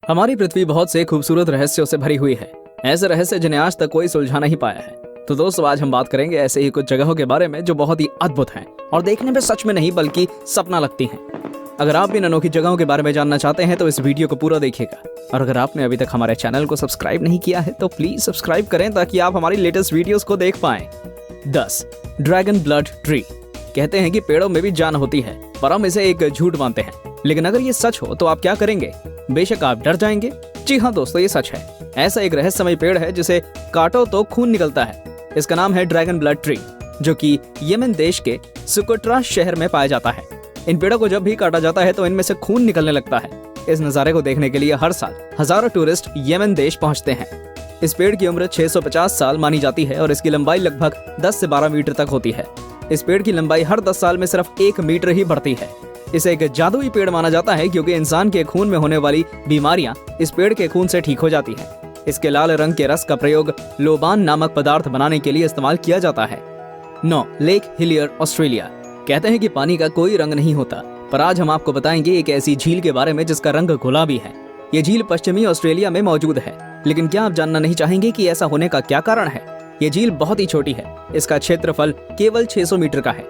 हमारी पृथ्वी बहुत से खूबसूरत रहस्यों से भरी हुई है। ऐसे रहस्य जिन्हें आज तक कोई सुलझा नहीं पाया है। तो दोस्तों, आज हम बात करेंगे ऐसे ही कुछ जगहों के बारे में जो बहुत ही अद्भुत हैं और देखने में सच में नहीं बल्कि सपना लगती हैं। अगर आप भी इन अनोखी जगहों के बारे में जानना चाहते हैं तो इस वीडियो को पूरा देखिएगा। और अगर आपने अभी तक हमारे चैनल को सब्सक्राइब नहीं किया है तो प्लीज सब्सक्राइब करें ताकि आप हमारी लेटेस्ट वीडियोस को देख पाएं। 10. Dragon blood tree. कहते हैं कि पेड़ों में भी जान होती है, पर हम इसे एक झूठ मानते हैं। लेकिन अगर ये सच हो तो आप क्या करेंगे? बेशक आप डर जाएंगे। जी हाँ दोस्तों, ये सच है। ऐसा एक रहस्यमय पेड़ है जिसे काटो तो खून निकलता है। इसका नाम है ड्रैगन ब्लड ट्री, जो कि यमन देश के सुकोट्रा शहर में पाया जाता है। इन पेड़ों को जब भी काटा जाता है तो इनमें से खून निकलने लगता है। इस नजारे को देखने के लिए हर साल हजारों टूरिस्ट यमन देश पहुंचते हैं। इस पेड़ की उम्र 650 साल मानी जाती है और इसकी लंबाई लगभग 10 से 12 मीटर तक होती है। इस पेड़ की लंबाई हर 10 साल में सिर्फ 1 मीटर ही बढ़ती है। इसे एक जादुई पेड़ माना जाता है क्योंकि इंसान के खून में होने वाली बीमारियां इस पेड़ के खून से ठीक हो जाती है। इसके लाल रंग के रस का प्रयोग लोबान नामक पदार्थ बनाने के लिए इस्तेमाल किया जाता है। 9. Lake Hillier, Australia. कहते हैं कि पानी का कोई रंग नहीं होता, पर आज हम आपको बताएंगे एक ऐसी झील के बारे में जिसका रंग गुलाबी है। ये झील पश्चिमी ऑस्ट्रेलिया में मौजूद है। लेकिन क्या आप जानना नहीं चाहेंगे कि ऐसा होने का क्या कारण है? ये झील बहुत ही छोटी है। इसका क्षेत्रफल केवल 600 मीटर का है।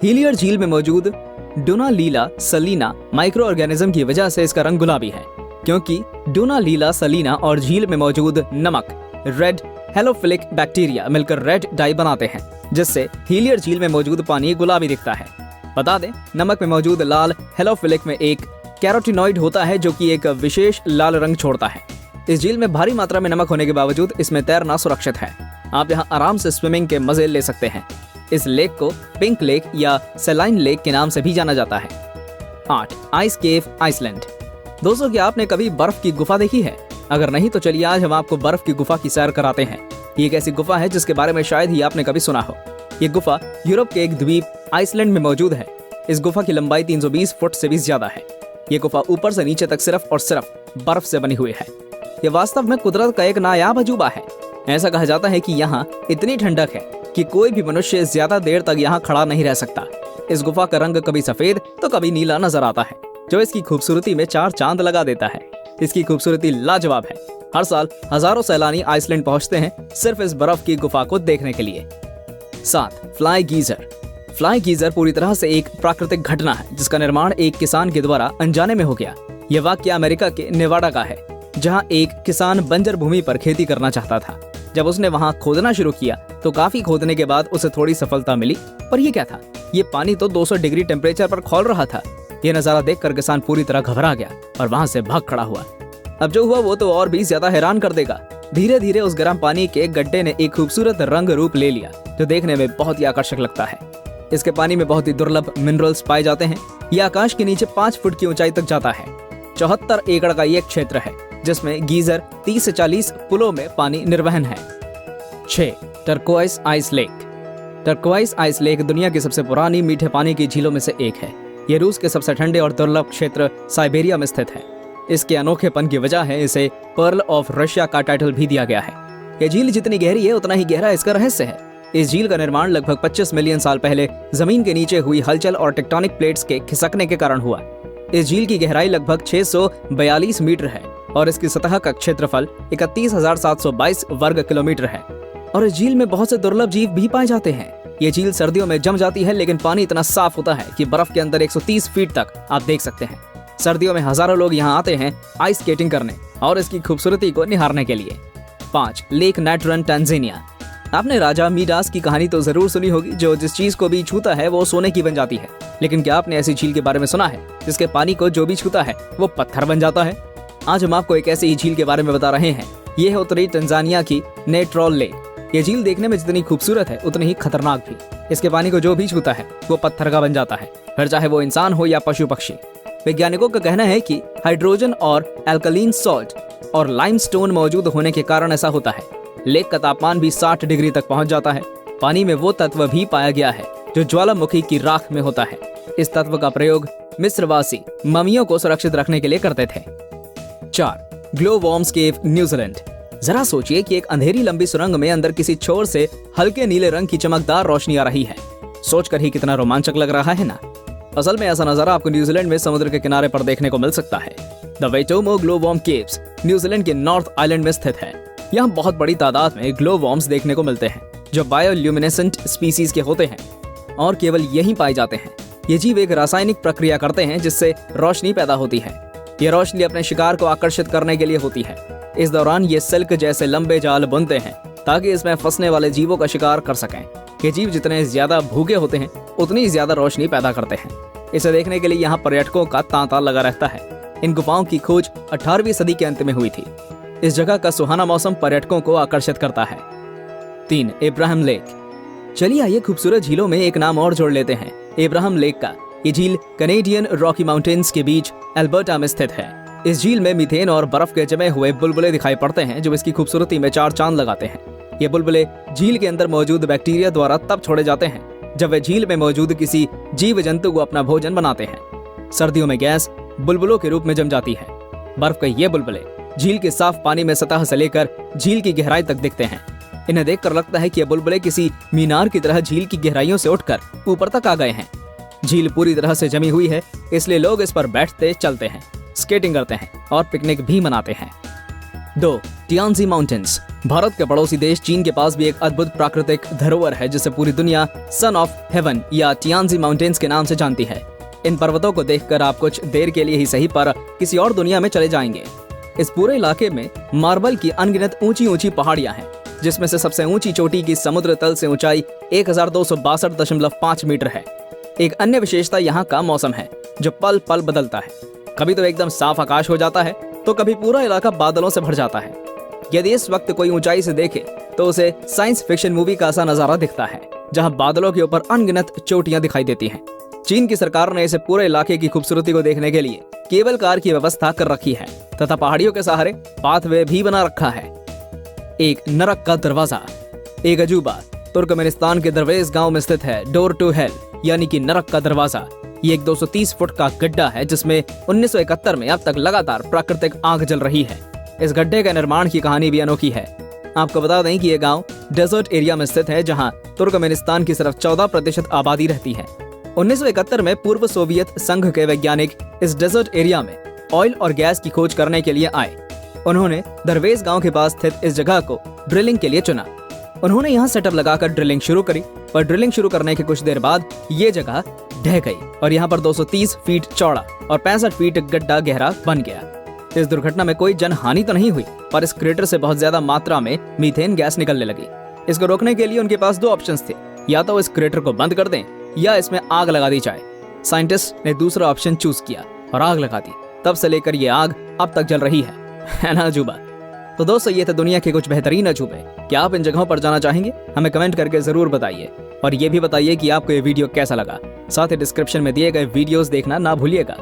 हिलियर झील में मौजूद डोनालीला सलीना माइक्रो ऑर्गेनिज्म की वजह से इसका रंग गुलाबी है, क्योंकि डोनालीला सलीना और झील में मौजूद नमक रेड हेलोफिलिक बैक्टीरिया मिलकर रेड डाई बनाते हैं, जिससे हिलियर झील में मौजूद पानी गुलाबी दिखता है। बता दें, नमक में मौजूद लाल हेलोफिलिक में एक कैरोटीनॉइड होता है जो कि एक विशेष लाल रंग छोड़ता है। इस झील में भारी मात्रा में नमक होने के बावजूद इसमें तैरना सुरक्षित है। आप यहाँ आराम से स्विमिंग के मजे ले सकते हैं। इस लेक को पिंक लेक या सेलाइन लेक के नाम से भी जाना जाता है। 8. आइस केव, आइसलैंड। दोस्तों, क्या आपने कभी बर्फ की गुफा देखी है? अगर नहीं तो चलिए आज हम आपको बर्फ की गुफा की सैर कराते हैं। ये एक ऐसी गुफा है जिसके बारे में शायद ही आपने कभी सुना हो। ये गुफा यूरोप के एक द्वीप आइसलैंड में मौजूद है। इस गुफा की लंबाई 320 फुट से भी ज्यादा है। ये गुफा ऊपर से नीचे तक सिर्फ और सिर्फ बर्फ से बनी हुई है। ये वास्तव में कुदरत का एक नायाब अजूबा है। ऐसा कहा जाता है कि यहाँ इतनी ठंडक है कि कोई भी मनुष्य ज्यादा देर तक यहाँ खड़ा नहीं रह सकता। इस गुफा का रंग कभी सफेद तो कभी नीला नजर आता है, जो इसकी खूबसूरती में 4 चांद लगा देता है। इसकी खूबसूरती लाजवाब है। हर साल हजारों सैलानी आइसलैंड पहुंचते हैं सिर्फ इस बर्फ की गुफा को देखने के लिए। 7. Fly geyser. फ्लाई गीजर पूरी तरह से एक प्राकृतिक घटना है जिसका निर्माण एक किसान के द्वारा अनजाने में हो गया। यह वाक्य अमेरिका के नेवाडा का है, जहां एक किसान बंजर भूमि पर खेती करना चाहता था। जब उसने वहां खोदना शुरू किया तो काफी खोदने के बाद उसे थोड़ी सफलता मिली, पर ये क्या था? ये पानी तो 200 डिग्री टेम्परेचर पर खौल रहा था। ये नजारा देखकर किसान पूरी तरह घबरा गया और वहां से भाग खड़ा हुआ। अब जो हुआ वो तो और भी ज्यादा हैरान कर देगा। धीरे धीरे उस गर्म पानी के गड्ढे ने एक खूबसूरत रंग रूप ले लिया जो देखने में बहुत ही आकर्षक लगता है। इसके पानी में बहुत ही दुर्लभ मिनरल्स पाए जाते हैं। ये आकाश के नीचे 5 फुट की ऊंचाई तक जाता है। 74 एकड़ का ये क्षेत्र है जिसमें गीजर 30 से 40 पुलों में पानी निर्वहन है। 6. Turquoise ice lake. Turquoise ice lake दुनिया की सबसे पुरानी मीठे पानी की झीलों में से एक है। यह रूस के सबसे ठंडे और दुर्लभ क्षेत्र साइबेरिया में स्थित है। इसके अनोखेपन की वजह है इसे पर्ल ऑफ रशिया का टाइटल भी दिया गया है। यह झील जितनी गहरी है उतना ही गहरा इसका रहस्य है। इस झील का निर्माण लगभग 25 मिलियन साल पहले जमीन के नीचे हुई हलचल और टेक्टोनिक प्लेट्स के खिसकने के कारण हुआ। इस झील की गहराई लगभग 642 मीटर है और इसकी सतह का क्षेत्रफल 31,722 वर्ग किलोमीटर है। और इस झील में बहुत से दुर्लभ जीव भी पाए जाते हैं। ये झील सर्दियों में जम जाती है, लेकिन पानी इतना साफ होता है कि बर्फ के अंदर 130 फीट तक आप देख सकते हैं। सर्दियों में हजारों लोग यहाँ आते हैं आइस स्केटिंग करने और इसकी खूबसूरती को निहारने के लिए। 5. Lake Natron, Tanzania. आपने राजा मीडास की कहानी तो जरूर सुनी होगी, जो जिस चीज को भी छूता है वो सोने की बन जाती है। लेकिन क्या आपने ऐसी झील के बारे में सुना है जिसके पानी को जो भी छूता है वो पत्थर बन जाता है? आज हम आपको एक ऐसी ही झील के बारे में बता रहे हैं। ये है उत्तरी तंजानिया की नेट्रोल लेक। ये झील देखने में जितनी खूबसूरत है उतनी ही खतरनाक भी। इसके पानी को जो भी छूता है वो पत्थर का बन जाता है, फिर चाहे वो इंसान हो या पशु पक्षी। वैज्ञानिकों का कहना है कि हाइड्रोजन और एल्कलीन सॉल्ट और लाइमस्टोन मौजूद होने के कारण ऐसा होता है। लेक का तापमान भी 60 डिग्री तक पहुंच जाता है। पानी में वो तत्व भी पाया गया है जो ज्वालामुखी की राख में होता है। इस तत्व का प्रयोग मिस्रवासी ममियों को सुरक्षित रखने के लिए करते थे। 4. ग्लो वॉर्म्स केव, न्यूजीलैंड। जरा सोचिए कि एक अंधेरी लंबी सुरंग में अंदर किसी छोर से हल्के नीले रंग की चमकदार रोशनी आ रही है। सोचकर ही कितना रोमांचक लग रहा है ना। असल में ऐसा नजारा आपको न्यूजीलैंड में समुद्र के किनारे पर देखने को मिल सकता है। द वेटोमो ग्लोवॉर्म केव्स न्यूजीलैंड के नॉर्थ आइलैंड में स्थित है। यहाँ बहुत बड़ी तादाद में ग्लोवॉर्म्स देखने को मिलते हैं जो बायोल्यूमिनेसेंट स्पीसीज के होते हैं और केवल यहीं पाए जाते हैं। ये जीव एक रासायनिक प्रक्रिया करते हैं जिससे रोशनी पैदा होती है। ये रोशनी अपने शिकार को आकर्षित करने के लिए होती है। इस दौरान ये सिल्क जैसे लंबे जाल बुनते हैं ताकि इसमें फंसने वाले जीवों का शिकार कर सकें। ये जीव जितने ज्यादा भूखे होते हैं उतनी ज्यादा रोशनी पैदा करते हैं। इसे देखने के लिए यहाँ पर्यटकों का तांता लगा रहता है। इन गुफाओं की खोज 18वीं सदी के अंत में हुई थी। इस जगह का सुहाना मौसम पर्यटकों को आकर्षित करता है। 3. इब्राहिम लेक। चलिए आइए खूबसूरत झीलों में एक नाम और जोड़ लेते हैं, इब्राहिम लेक का। ये झील कैनेडियन रॉकी माउंटेन्स के बीच अल्बर्टा में स्थित है। इस झील में मीथेन और बर्फ के जमे हुए बुलबुले दिखाई पड़ते हैं जो इसकी खूबसूरती में 4 चांद लगाते हैं। ये बुलबुले झील के अंदर मौजूद बैक्टीरिया द्वारा तब छोड़े जाते हैं जब वे झील में मौजूद किसी जीव जंतु को अपना भोजन बनाते हैं। सर्दियों में गैस बुलबुलों के रूप में जम जाती है। बर्फ के ये बुलबुले झील के साफ पानी में सतह से लेकर झील की गहराई तक दिखते हैं। इन्हें देखकर लगता है कि ये बुलबुले किसी मीनार की तरह झील की गहराइयों से उठकर ऊपर तक आ गए हैं। झील पूरी तरह से जमी हुई है, इसलिए लोग इस पर बैठते, चलते हैं, स्केटिंग करते हैं और पिकनिक भी मनाते हैं। 2. टियानजी माउंटेन्स। भारत के पड़ोसी देश चीन के पास भी एक अद्भुत प्राकृतिक धरोहर है जिसे पूरी दुनिया सन ऑफ हेवन या टियानजी माउंटेन्स के नाम से जानती है। इन पर्वतों को देखकर आप कुछ देर के लिए ही सही पर किसी और दुनिया में चले जाएंगे। इस पूरे इलाके में मार्बल की अनगिनत ऊंची ऊंची पहाड़ियां हैं, जिसमें से सबसे ऊंची चोटी की समुद्र तल से ऊंचाई 1262.5 मीटर है। एक अन्य विशेषता यहाँ का मौसम है जो पल पल बदलता है। कभी तो एकदम साफ आकाश हो जाता है तो कभी पूरा इलाका बादलों से भर जाता है। यदि इस वक्त कोई ऊंचाई से देखे तो उसे साइंस फिक्शन मूवी का सा नजारा दिखता है जहां बादलों के ऊपर अनगिनत चोटियां दिखाई देती हैं। चीन की सरकार ने इसे पूरे इलाके की खूबसूरती को देखने के लिए केबल कार की व्यवस्था कर रखी है तथा पहाड़ियों के सहारे पाथवे भी बना रखा है। एक नरक का दरवाजा। एक अजूबा तुर्कमेनिस्तान के दरवेज गांव में स्थित है डोर टू हेल यानी कि नरक का दरवाजा। ये एक 230 फुट का गड्ढा है जिसमें 1971 में अब तक लगातार प्राकृतिक आग जल रही है। इस गड्ढे के निर्माण की कहानी भी अनोखी है। आपको बता दें कि यह गांव डेजर्ट एरिया में स्थित है जहां तुर्कमेनिस्तान की सिर्फ 14% आबादी रहती है। 1971 में पूर्व सोवियत संघ के वैज्ञानिक इस डेजर्ट एरिया में ऑयल और गैस की खोज करने के लिए आए। उन्होंने दरवेज गांव के पास स्थित इस जगह को ड्रिलिंग के लिए चुना। उन्होंने यहाँ सेटअप लगाकर ड्रिलिंग शुरू करी और ड्रिलिंग शुरू करने के कुछ देर बाद ये जगह ढह गई और यहाँ पर 230 फीट चौड़ा और 65 फीट गड्ढा गहरा बन गया। इस दुर्घटना में कोई जनहानि तो नहीं हुई, पर इस क्रेटर से बहुत ज्यादा मात्रा में मीथेन गैस निकलने लगी। इसको रोकने के लिए उनके पास 2 ऑप्शंस थे, या तो इस क्रेटर को बंद कर दें या इसमें आग लगा दी जाए। साइंटिस्ट ने दूसरा ऑप्शन चूज किया और आग लगा दी। तब से लेकर ये आग अब तक जल रही है ना अजूबा। तो दोस्तों ये थे दुनिया के कुछ बेहतरीन अजूबे। क्या आप इन जगहों पर जाना चाहेंगे? हमें कमेंट करके जरूर बताइए और ये भी बताइए कि आपको ये वीडियो कैसा लगा। साथ ही डिस्क्रिप्शन में दिए गए वीडियोस देखना ना भूलिएगा।